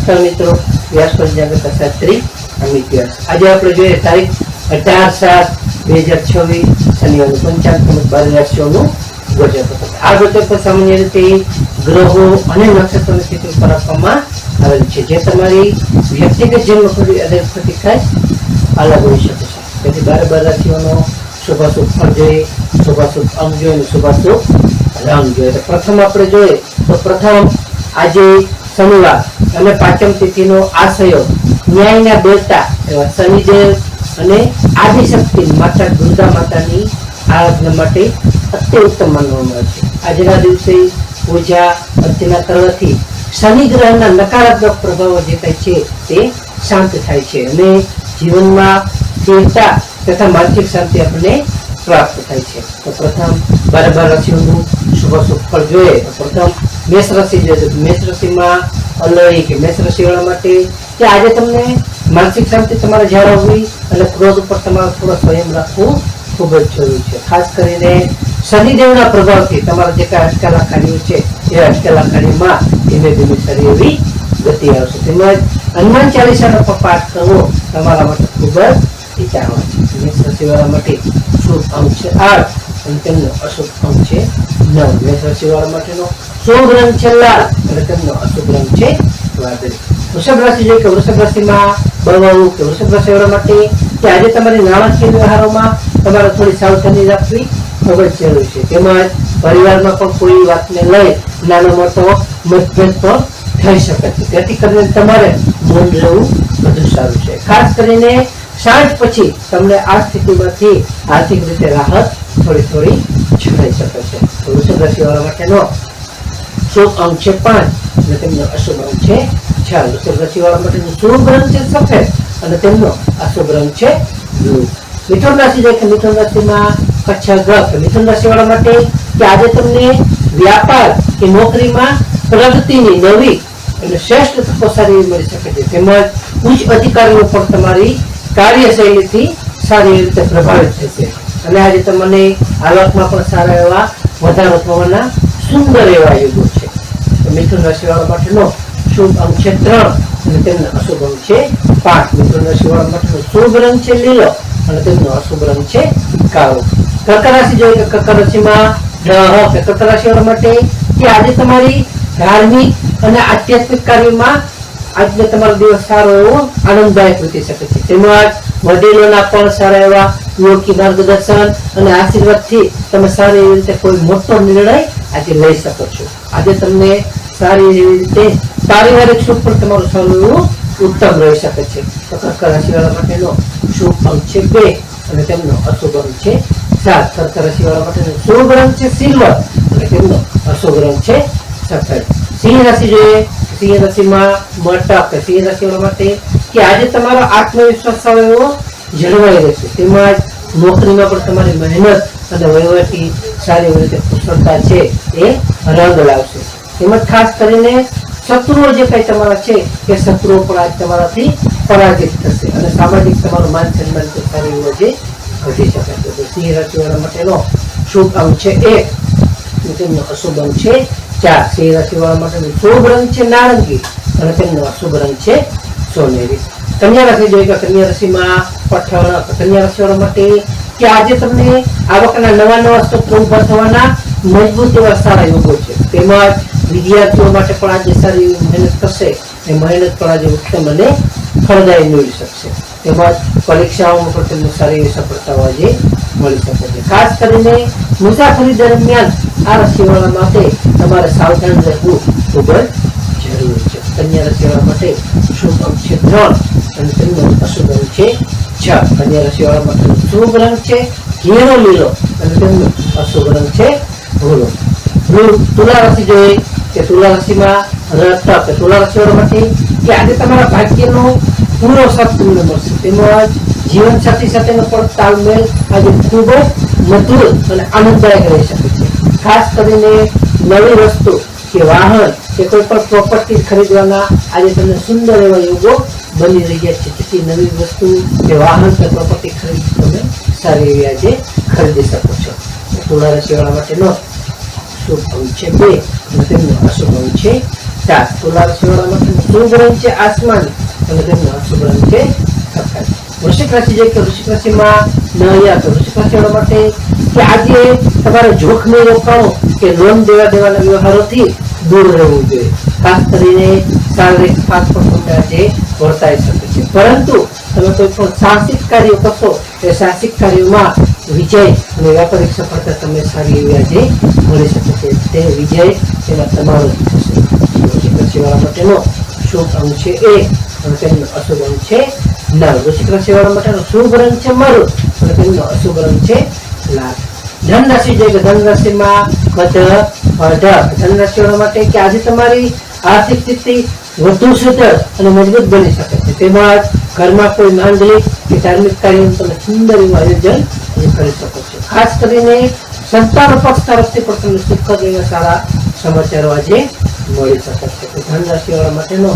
નમસ્કાર મિત્રો, વ્યાસ જાગૃત શાસ્ત્રી અમિત વ્યાસ। આજે આપણે જોઈએ તારીખ 18/7/2026 શનિવારનું પંચાંગ તેમજ 12 રાશિઓનું ગોચર પત્રક। આ ગોચર પર સામાન્ય રીતે ગ્રહો અને નક્ષત્રોની સ્થિતિ પર આપવામાં આવેલ છે, જે તમારી વ્યક્તિગત જન્મકુંડળી અદરખતી થાય અલગ હોઈ શકે છે। તેથી 12 રાશિઓનો શુભાશુભ ફળ જોઈએ, શુભાશુભ અંગ જોઈએ અને શુભાશુભ રંગ જોઈએ। તો પ્રથમ આપણે જોઈએ તો પ્રથમ આજે શનિવાર અને પાંચમ તિથિનો આશયો ન્યાયના દેવતા એવા શનિદેવ અને આદિશક્તિ માતા દુર્ગા માતાની આરાધના માટે અત્યુત્તમ માનવામાં આવે છે। આજના દિવસે પૂજા અર્ચના કરવાથી શનિ ગ્રહના નકારાત્મક પ્રભાવો જે થાય છે તે શાંત થાય છે અને જીવનમાં સ્થિરતા તથા માનસિક શાંતિ આપણને પ્રાપ્ત થાય છે। તો પ્રથમ 12 રાશિઓનું શુભાશુભ ફળ જોઈએ તો પ્રથમ મેષ રાશિ જોઈએ તો મેષ રાશિમાં અલય કે મેષ રાશિવાળા માટે કે આજે તમને માનસિક શાંતિ તમારે જાળવવી અને ક્રોધ ઉપર તમારે થોડો સંયમ રાખવું ખૂબ જ જરૂરી છે। ખાસ કરીને શનિદેવના પ્રભાવથી તમારા જે કાંઈ અટકેલા કાર્યો છે એ અટકેલા કાર્યમાં ધીમે ધીમે સારી એવી ગતિ આવશે। તેમજ હનુમાન ચાલીસાનો પાઠ કરવો તમારા માટે ખૂબ જ હિતાવહ છે। મેષ રાશિવાળા માટે શુભ અંક છે 8 અને તેમનો અશુભ અંક છે 9। મેષ રાશિવાળા માટેનો શુભ રંગ છે લાલ અને તેમનો અશુભ રંગ છે વાદળી। વૃષભ રાશિ જોઈએ કે વૃષભ રાશિમાં બહુ કે વૃષભ રાશિવાળા માટે કે આજે તમારી નાણાકીય વ્યવહારોમાં તમારે થોડી સાવધાની રાખવી ખૂબ જ જરૂરી છે। તેમજ પરિવારમાં પણ કોઈ વાતને લઈ નાનો મોટો મતભેદ પણ થઈ શકે છે, તેથી કરીને તમારે મૌન રહેવું વધુ સારું છે। ખાસ કરીને સાંજ પછી તમને આ સ્થિતિમાંથી આર્થિક રીતે રાહત થોડી થોડી જણાઈ શકે છે। તો વૃષભ રાશિવાળા માટેનો શુભ અંક છે 5 અને તેમનો અશુભ અંક છે 6। વૃષભ રાશિવાળા માટેનો શુભ રંગ છે સફેદ અને તેમનો અશુભ રંગ છે બ્લુ। મિથુન રાશિ જોઈએ કે મિથુન રાશિમાં કચ્છ ગ્રહ મિથુન રાશિવાળા માટે કે આજે તમને વ્યાપાર કે નોકરીમાં પ્રગતિની નવી અને શ્રેષ્ઠ તકો સારી મળી શકે છે, તેમજ ઉચ્ચ અધિકારીઓ પણ તમારી કાર્યશૈલીથી સારી રીતે પ્રભાવિત થશે અને આજે તમને આવકમાં પણ સારા એવા વધારો થવાના સુંદર એવા યુગો છે। તો મિથુન રાશિવાળા માટેનો શુભ અંક છે 3 અને તેમનો અશુભ અંક છે 5। મિથુન રાશિવાળા માટેનો શુભ રંગ છે લીલો અને તેમનો અશુભ રંગ છે કાળો। કર્ક રાશિ જોઈએ તો કર્ક રાશિમાં કર્ક રાશિવાળા માટે કે આજે તમારી ધાર્મિક અને આધ્યાત્મિક કાર્યમાં આજનો તમારો દિવસ સારો એવો આનંદદાયક વીતી શકે છે, તેમજ વડીલોના પણ સારા એવા યોગ્ય માર્ગદર્શન અને આશીર્વાદથી તમે સારી એવી રીતે કોઈ મોટો નિર્ણય આજે લઈ શકો છો। આજે તમને સારી એવી રીતે પારિવારિક સુખ પણ તમારું સારું એવું ઉત્તમ રહી શકે છે। તો કર્ક રાશિવાળા માટેનો શુભ અંક છે 2 અને તેમનો અશુભ અંક છે 7। કર્ક રાશિવાળા માટેનો શુભ રંગ છે સિલ્વર અને તેમનો અશુભ રંગ છે સફેદ। સિંહ રાશિ જોઈએ સિંહ રાશિમાં મટક સિંહ રાશિવાળા માટે કે આજે તમારો આત્મવિશ્વાસ સારો એવો જળવાઈ રહેશે, તેમજ નોકરીમાં પણ તમારી મહેનત અને વહીવટી સારી એવી રીતે કુશળતા છે એ રંગ લાવશે, તેમજ ખાસ કરીને શત્રુઓ જે કઈ તમારા છે એ શત્રુઓ પણ આજ તમારાથી પરાજિત થશે અને સામાજિક તમારું માન સન્માન સારી એવો જે ઘટી શકે છે। તો સિંહ રાશિવાળા માટેનો શુભ અંક છે 1 અને તેમનો અશુભ અંક છે 4। સિંહ રાશિવાળા માટેનો શુભ રંગ છે નારંગી અને તેમનો અશુભ રંગ છે સોનેરી। કન્યા રાશિ જોઈએ કે કન્યા રાશિમાં પઠણ કન્યા રાશિવાળા માટે કે આજે તમને આવકના નવા સ્ત્રોત ઉભા થવાના મજબૂત એવા સારા યોગો છે, તેમજ વિદ્યાર્થીઓ માટે પણ આજે સારી મહેનત કરશે એ મહેનત પણ આજે ઉત્તમ અને ફળદાયી મેળવી શકશે, તેમજ પરીક્ષાઓમાં પણ તેમને સારી એવી સફળતાઓ આજે મળી શકે છે। ખાસ કરીને મુસાફરી દરમિયાન આ રાશિવાળા માટે તમારે સાવધાન રહેવું ખૂબ જ જરૂરી છે। કન્યા રાશિવાળા માટે શુભ અંક છે 3 અને તેમનો અશુભ અંક છે 6। કન્યા રાશિવાળા માટે શુભ રંગ છે ઘેરો લીલો અને તેમનો અશુભ રંગ છે ભૂરો। તુલા રાશિ જોઈએ કે તુલા રાશિમાં રટક તુલા રાશિવાળા માટે કે આજે તમારા ભાગ્યનો પૂરો સાથ તમને મળશે, તેમજ જીવન સાથી સાથેનો પણ તાલમેલ આજે ખૂબ જ મધુર અને આનંદદાયક રહી શકે છે। ખાસ કરીને નવી વસ્તુ કે વાહન કે કોઈ પણ પ્રોપર્ટી ખરીદવાના આજે તમને સુંદર એવા યોગો બની રહ્યા છે, જેથી નવી વસ્તુ કે વાહન કે પ્રોપર્ટી ખરીદી તમે સારી એવી આજે ખરીદી શકો છો। તુલા રાશિવાળા માટેનો શુભ અંક છે 2 અને તેમનો અશુભ અંક છે 7 તુલા રાશિવાળા માટે શુભ રંગ છે આસમાની અને તેમનો અશુભ રંગ છે સફેદ. વૃશ્ચિક રાશિ જે કે વૃશ્ચિક રાશિમાં ન આવ્યા તો વૃશ્ચિક રાશિવાળા માટે કે આજે તમારે જોખમી રોકાણો કે લોન દેવાના વ્યવહારોથી દૂર રહેવું જોઈએ. ખાસ કરીને શારીરિક થાક પણ તમને આજે વર્તાઈ શકે છે, પરંતુ તમે કોઈ પણ સાહસિક કાર્ય કરશો એ સાહસિક કાર્યોમાં વિજય અને વ્યાપારિક સફળતા તમને સારી એવી આજે મળી શકે છે. તે વિજય તેમાં તમારો જ થશે. વૃશ્ચિક રાશિવાળા માટેનો શુભ અંક છે 1 અને તેમનો અશુભ અંક છે 9. વૃશ્ચિક રાશિવાળા માટેનો શુભ રંગ છે મરૂન અને તેમનો અશુભ રંગ છે લાલ. ધન રાશિ જે કે ધન રાશિમાં ધન રાશિવાળા માટે કે આજે તમારી આર્થિક સ્થિતિ વધુ સદ્ધર અને મજબૂત બની શકે છે. તેમજ ઘરમાં કોઈ માંગલિક કે ધાર્મિક કાર્યનું તમે સુંદર એવું આયોજન કરી શકો છો. ખાસ કરીને સંતાન પક્ષ તરફથી પણ તમને સુખદ એવા સારા સમાચારો આજે મળી શકે છે. ધન રાશિવાળા માટેનો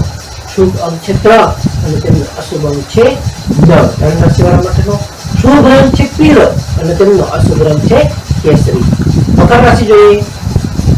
શુભ અંક છે 3 અને તેમનો અશુભ અંક છે 9. ધન રાશિવાળા માટેનો શુભ રંગ છે પીળો અને તેમનો અશુભ રંગ છે કેસરી. મકર રાશિ જોઈએ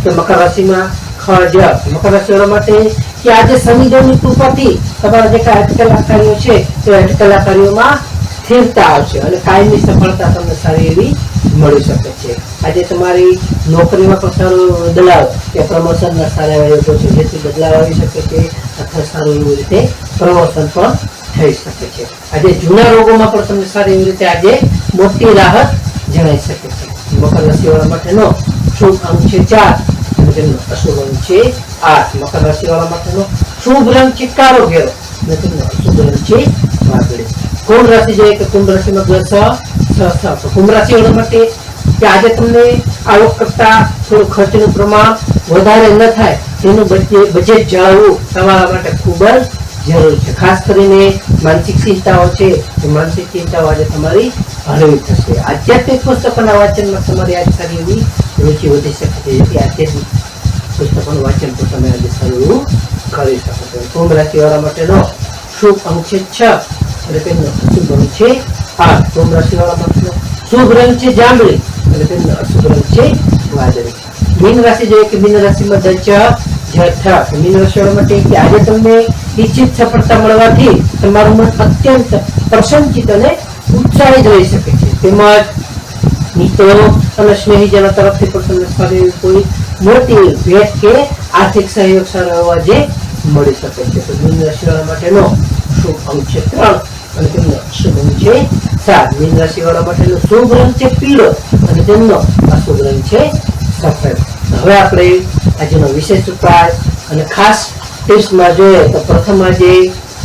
તો મકર રાશિમાં મકર રાશિવાળા માટે કે આજે શનિદેવની કૃપાથી તમારા જે કાંઈ અટકેલા કાર્યો છે તે અટકેલા કાર્યોમાં સ્થિરતા આવશે અને કાયમી સફળતા તમને સારી એવી મળી શકે છે. આજે તમારી નોકરીમાં પણ સારો બદલાવ કે પ્રમોશનના સારા એવા યોગો છે, જેથી બદલાવ આવી શકે છે અથવા સારું એવી રીતે પ્રમોશન પણ થઈ શકે છે. આજે જૂના રોગોમાં પણ તમને સારી એવી રીતે આજે મોટી રાહત જણાઈ શકે છે. મકર રાશિવાળા માટેનો શુભ અંક છે 4 અને તેમનો અશુભ અંક છે 8. મકર રાશિવાળા માટેનો શુભ રંગ છે કાળો ઘેરો અને તેમનો અશુભ રંગ છે વાદળી. કુંભ રાશિ જોઈએ કે કુંભ રાશિમાં કુંભ રાશિવાળા માટે કે આજે તમને આવક કરતા થોડું ખર્ચનું પ્રમાણ વધારે ન થાય તેનું બજેટ જાળવવું તમારા માટે ખૂબ જ જરૂરી છે. ખાસ કરીને માનસિક ચિંતાઓ છે એ માનસિક ચિંતાઓ આજે તમારી હળવી થશે. આધ્યાત્મિક પુસ્તકોના વાંચનમાં તમારી આજે સારી એવી રુચિ વધી શકે છે, જેથી આધ્યાત્મિક પુસ્તકોનું વાંચન પણ તમે આજે સારું એવું કરી શકો છો. કુંભ રાશિવાળા માટેનો શુભ અંક છે 6 અને તેમનો અશુભ અંક છે 8. કુંભ રાશિવાળા માટેનો શુભ રંગ છે જાંબલી અને તેમનો અશુભ રંગ છે વાદળી. મીન રાશિ જોઈએ કે મીન રાશિમાં મીન રાશિવાળા માટે કે આજે તમને ઈચ્છિત સફળતા મળવાથી તમારું મન અત્યંત પ્રસન્નચિત અને ઉત્સાહિત રહી શકે છે. તેમજ મિત્રો અને સ્નેહીજનો તરફથી પણ તમને સારી કોઈ મોટી ભેટ કે આર્થિક સહયોગ સારો એવો આજે મળી શકે છે. તો મીન રાશિવાળા માટેનો શુભ અંક છે 3 અને તેમનો અશુભ અંક છે 7. મીન રાશિવાળા માટેનો શુભ રંગ છે પીળો અને તેમનો અશુભ રંગ છે સફેદ. હવે આપણે આજનો વિશેષ ઉપાય અને ખાસ ટિપ્સમાં જોઈએ તો પ્રથમ આજે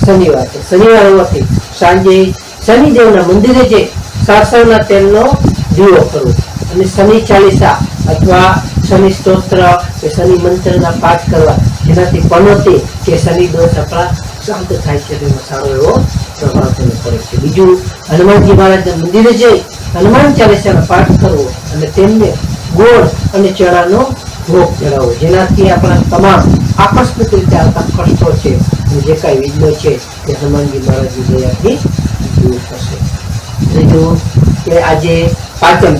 શનિવાર છે. શનિવાર હોવાથી સાંજે શનિદેવના મંદિરે જઈ સરસવના તેલનો દીવો કરવો અને શનિ ચાલીસા અથવા શનિ સ્તોત્ર કે શનિ મંત્રના પાઠ કરવા, જેનાથી પનોતી કે શનિ દોષ આપણા શાંત થાય છે. તેમાં સારો એવો પ્રભાવ તેને પડે છે. બીજું, હનુમાનજી મહારાજના મંદિરે જઈ હનુમાન ચાલીસાનો પાઠ કરવો અને તેમને ગોળ અને ચણાનો ભોગ ચડાવવો, જેનાથી આપણા તમામ આકસ્મિક રીતે આવતા કષ્ટો છે અને જે કાંઈ વિઘ્નો છે તે હનુમાનજી મહારાજની દયાથી દૂર થશે. ત્રીજું કે આજે પાંચમ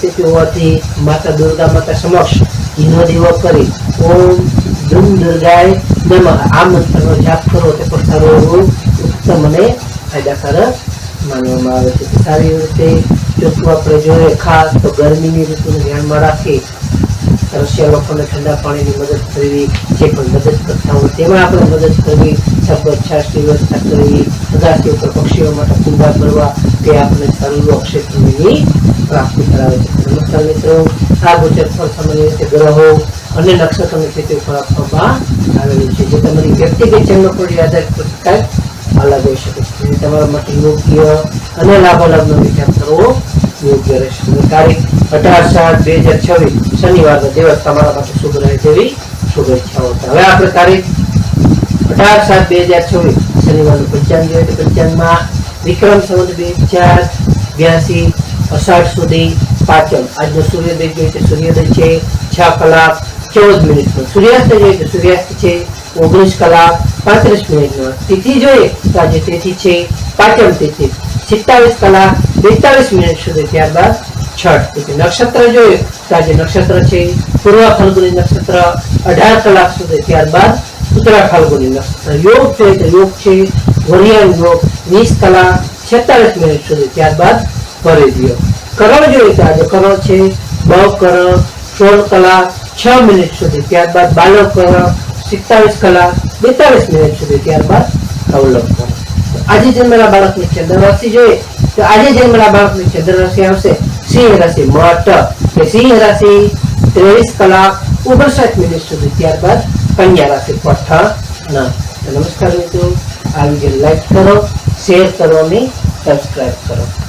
તિથિ હોવાથી માતા દુર્ગા માતા સમક્ષ ઘીનો દીવો કરી ઓમ ધૂમ દુર્ગાય નમઃ આ મંત્રનો જાપ કરો તે પણ સારો એવો ઉત્તમ અને ફાયદાકારક માનવામાં આવે છે. સારી રીતે ચોખ્ખું આપણે જોઈએ ખાસ તો ગરમીની ઋતુને ધ્યાનમાં રાખી રશિયા લોકોને ઠંડા પાણીની મદદ કરવી, જે પણ મદદ કરતા હોય તેમાં આપણે મદદ કરવી, શરબત છાશની વ્યવસ્થા કરવી, અગાસી ઉપર પક્ષીઓ માટે કુંડા કરવા, તે આપણે સારું અક્ષય પુણ્યની પ્રાપ્તિ કરાવે છે. નમસ્કાર મિત્રો, આ ગોચર ફળ સામાન્ય રીતે ગ્રહો અને નક્ષત્રોની સ્થિતિ ઉપર આપવામાં આવેલું છે, જે તમારી વ્યક્તિગત જન્મ પર આધારિત કંઈક અલગ હોઈ શકે છે. તમારા માટે યોગ્ય અને લાભાલાભનો વિચાર કરવો યોગ્ય રહેશે. તારીખ 18/7/2026 શનિવારનો દિવસ તમારા માટે શુભ રહે તેવી શુભેચ્છાઓ. હવે આપણે તારીખ 18/7/2026 શનિવારનું પંચાંગ જોઈએ તો પંચાંગમાં વિક્રમ સંવત 2082 અષાઢ સુધી પાંચમ. આજનો સૂર્યોદય જોઈએ તો સૂર્યોદય છે 6 કલાક 14 મિનિટનો. સૂર્યાસ્ત જોઈએ તો સૂર્યાસ્ત છે 19 કલાક 35 મિનિટનો. તિથિ જોઈએ તો આજે તિથિ છે પાંચમ તિથિ 27 કલાક 42 મિનિટ સુધી. ત્યારબાદ છઠ. પછી નક્ષત્ર જોયું તો આજે નક્ષત્ર છે પૂર્વ ફાલ્ગુની નક્ષત્ર 18 કલાક સુધી, ત્યારબાદ ઉત્તરા ફાલ્ગુની નક્ષત્ર. યોગ જોઈએ તો યોગ છે વરિયાન યોગ 20 કલાક 46 મિનિટ સુધી, ત્યારબાદ પરિધ યોગ. કરણ જોઈએ તો આજે કરણ છે બવ કરણ 16 કલાક 6 મિનિટ સુધી, ત્યારબાદ બાલવ કરણ 27 કલાક 42 મિનિટ સુધી, ત્યારબાદ અવલંબ કરણ. આજે જન્મેલા બાળકની ચંદ્ર રાશિ જોઈએ તો આજે જન્મેલા બાળકની ચંદ્ર રાશિ આવશે સિંહ રાશિ મઠ કે સિંહ રાશિ 23 કલાક 59 મિનિટ સુધી, ત્યારબાદ કન્યા રાશિ પઠ. નમસ્કાર મિત્રો, આ વિડીયો લાઈક કરો, શેર કરો અને સબસ્ક્રાઇબ કરો.